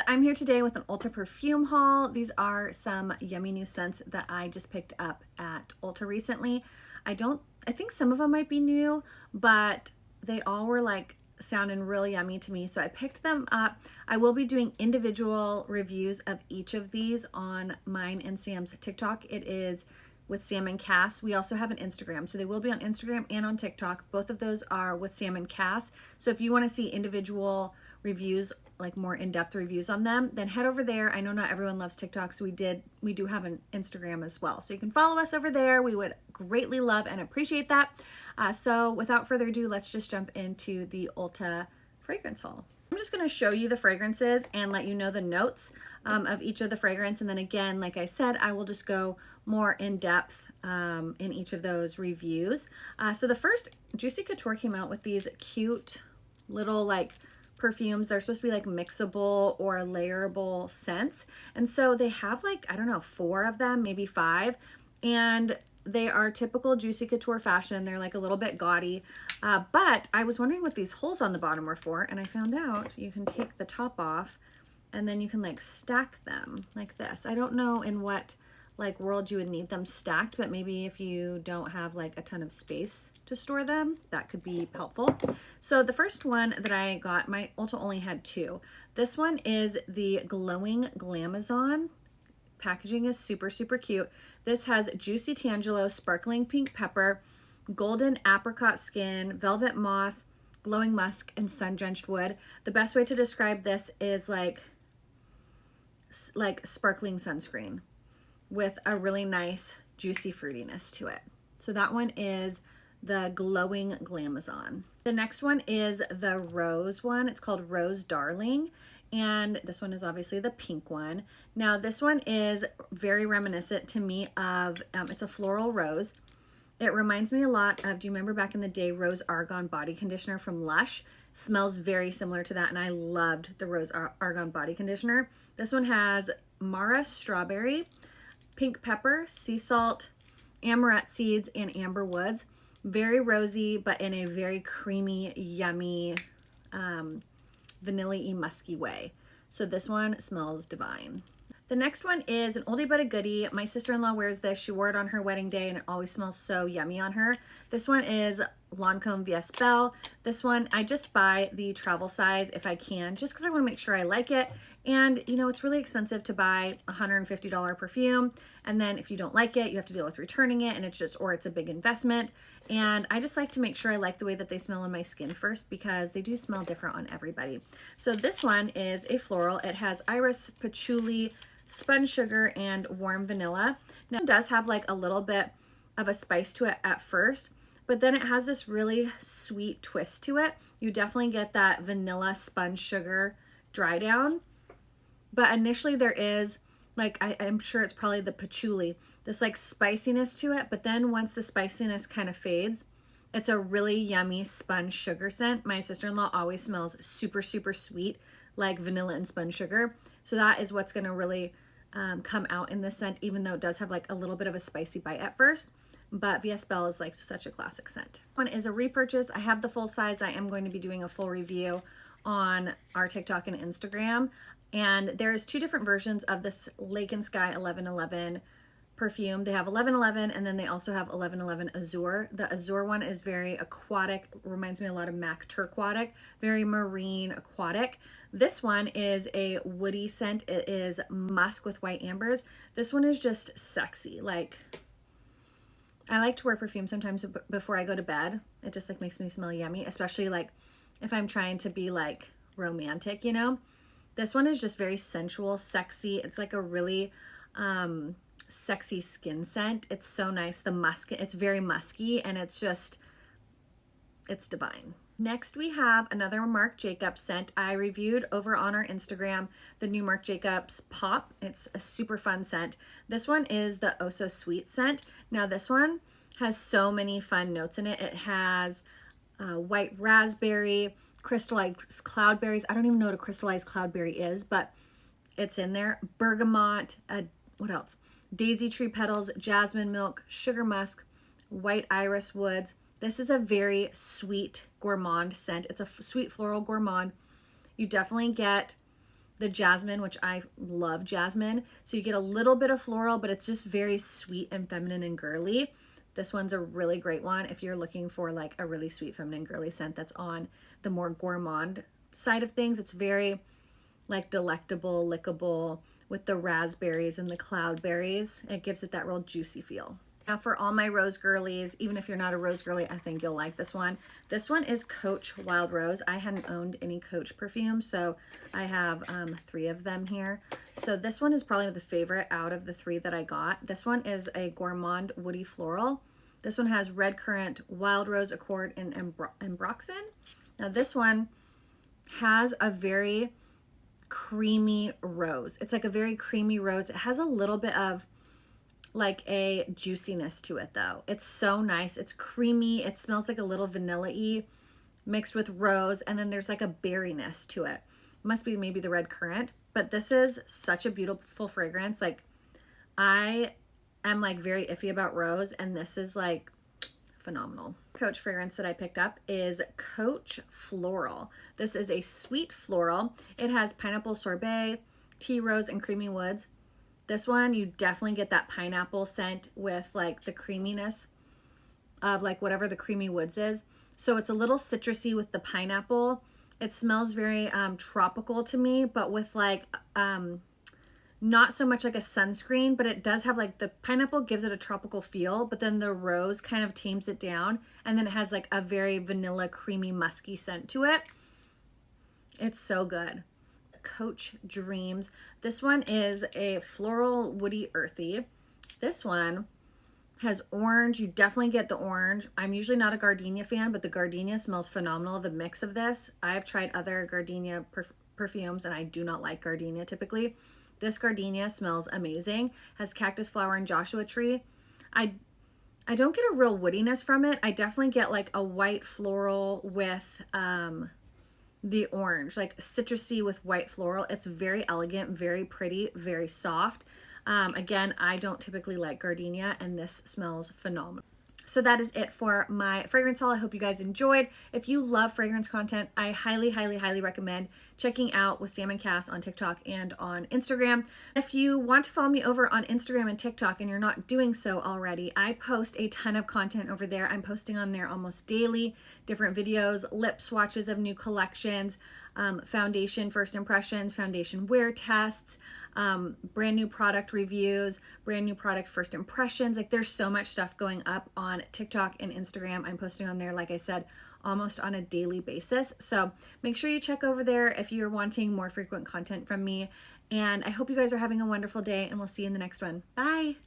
I'm here today with an Ulta perfume haul. These are some yummy new scents that I just picked up at Ulta recently. I think some of them might be new, but they all were like sounding really yummy to me, so I picked them up. I will be doing individual reviews of each of these on mine and Sam's TikTok. It is WithsamandKass. We also have an Instagram, so they will be on Instagram and on TikTok. Both of those are WithsamandKass. So if you want to see individual reviews, like more in-depth reviews on them, then head over there. I know not everyone loves TikTok, so we do have an Instagram as well. So you can follow us over there. We would greatly love and appreciate that. So without further ado, let's just jump into the Ulta fragrance haul. I'm just going to show you the fragrances and let you know the notes of each of the fragrance. And then again, like I said, I will just go more in depth in each of those reviews. So the first, Juicy Couture came out with these cute little like perfumes. They're supposed to be like mixable or layerable scents. And so they have like, I don't know, 4 of them, maybe 5. And they are typical Juicy Couture fashion. They're like a little bit gaudy. But I was wondering what these holes on the bottom were for. And I found out you can take the top off and then you can like stack them like this. I don't know in what like world you would need them stacked, but maybe if you don't have like a ton of space to store them, that could be helpful. So the first one that I got, my Ulta only had 2. This one is the Glowing Glamazon. Packaging is super, super cute. This has Juicy Tangelo, Sparkling Pink Pepper, Golden Apricot Skin, Velvet Moss, Glowing Musk, and Sun-Drenched Wood. The best way to describe this is like sparkling sunscreen with a really nice juicy fruitiness to it. So that one is the Glowing Glamazon. The next one is the Rose one. It's called Rose Darling. And this one is obviously the pink one. Now this one is very reminiscent to me of, it's a floral rose. It reminds me a lot of, do you remember back in the day, Rose Argan body conditioner from Lush? Smells very similar to that, and I loved the Rose Argan body conditioner. This one has Mara Strawberry, Pink Pepper, Sea Salt, Amaranth Seeds, and Amber Woods. Very rosy, but in a very creamy, yummy, vanilla-y, musky way. So this one smells divine. The next one is an oldie but a goodie. My sister-in-law wears this. She wore it on her wedding day and it always smells so yummy on her. This one is Lancome Vs Belle. This one, I just buy the travel size if I can, just because I want to make sure I like it. And you know, it's really expensive to buy a $150 perfume. And then if you don't like it, you have to deal with returning it, and or it's a big investment. And I just like to make sure I like the way that they smell on my skin first, because they do smell different on everybody. So this one is a floral. It has iris, patchouli, spun sugar, and warm vanilla. Now it does have like a little bit of a spice to it at first, but then it has this really sweet twist to it. You definitely get that vanilla spun sugar dry down, but initially there is like, I'm sure it's probably the patchouli, this like spiciness to it. But then once the spiciness kind of fades, it's a really yummy spun sugar scent. My sister-in-law always smells super, super sweet, like vanilla and spun sugar. So that is what's gonna really come out in this scent, even though it does have like a little bit of a spicy bite at first. But Vs Belle is like such a classic scent. One is a repurchase. I have the full size. I am going to be doing a full review on our TikTok and Instagram. And there's 2 different versions of this Lake and Skye 1111 perfume. They have 1111 and then they also have 1111 Azure. The Azure one is very aquatic, reminds me a lot of MAC Turquatic, very marine aquatic. This one is a woody scent. It is musk with white ambers. This one is just sexy. Like, I like to wear perfume sometimes before I go to bed. It just like makes me smell yummy, especially like if I'm trying to be like romantic, you know? This one is just very sensual, sexy. It's like a really sexy skin scent. It's so nice. The musk, it's very musky, and it's divine. Next, we have another Marc Jacobs scent. I reviewed over on our Instagram the new Marc Jacobs Pop. It's a super fun scent. This one is the Oh So Sweet scent. Now this one has so many fun notes in it. It has white raspberry, crystallized cloudberries. I don't even know what a crystallized cloudberry is, but it's in there. Bergamot, what else? Daisy tree petals, jasmine milk, sugar musk, white iris woods. This is a very sweet gourmand scent. It's a sweet floral gourmand. You definitely get the jasmine, which I love jasmine. So you get a little bit of floral, but it's just very sweet and feminine and girly. This one's a really great one if you're looking for like a really sweet, feminine, girly scent that's on the more gourmand side of things. It's very like delectable, lickable with the raspberries and the cloudberries. It gives it that real juicy feel. Now for all my rose girlies, even if you're not a rose girly, I think you'll like this one. This one is Coach Wild Rose. I hadn't owned any Coach perfume, so I have 3 of them here. So this one is probably the favorite out of the 3 that I got. This one is a gourmand woody floral. This one has red currant, wild rose, accord, and ambroxan. Now this one has a very creamy rose. It's like a very creamy rose. It has a little bit of like a juiciness to it though. It's so nice. It's creamy. It smells like a little vanilla-y mixed with rose, and then there's like a berryness to it. Must be maybe the red currant, but this is such a beautiful fragrance. Like I am like very iffy about rose, and this is like phenomenal. Coach fragrance that I picked up is Coach Floral. This is a sweet floral. It has pineapple sorbet, tea rose, and creamy woods. This one, you definitely get that pineapple scent with like the creaminess of like whatever the creamy woods is. So it's a little citrusy with the pineapple. It smells very tropical to me, but with like not so much like a sunscreen, but it does have like the pineapple gives it a tropical feel, but then the rose kind of tames it down, and then it has like a very vanilla, creamy, musky scent to it. It's so good. Coach Dreams. This one is a floral, woody, earthy. This one has orange. You definitely get the orange. I'm usually not a gardenia fan, but the gardenia smells phenomenal. The mix of this, I've tried other gardenia perfumes and I do not like gardenia typically. This gardenia smells amazing. Has cactus flower and Joshua tree. I don't get a real woodiness from it. I definitely get like a white floral with the orange, like citrusy with white floral. It's very elegant, very pretty, very soft. Again, I don't typically like gardenia, and this smells phenomenal. So that is it for my fragrance haul. I hope you guys enjoyed. If you love fragrance content, I highly, highly, highly recommend checking out WithsamandKass on TikTok and on Instagram. If you want to follow me over on Instagram and TikTok and you're not doing so already, I post a ton of content over there. I'm posting on there almost daily, different videos, lip swatches of new collections, foundation first impressions, foundation wear tests, brand new product reviews, brand new product first impressions. Like there's so much stuff going up on TikTok and Instagram. I'm posting on there, like I said, almost on a daily basis. So make sure you check over there if you're wanting more frequent content from me. And I hope you guys are having a wonderful day, and we'll see you in the next one. Bye.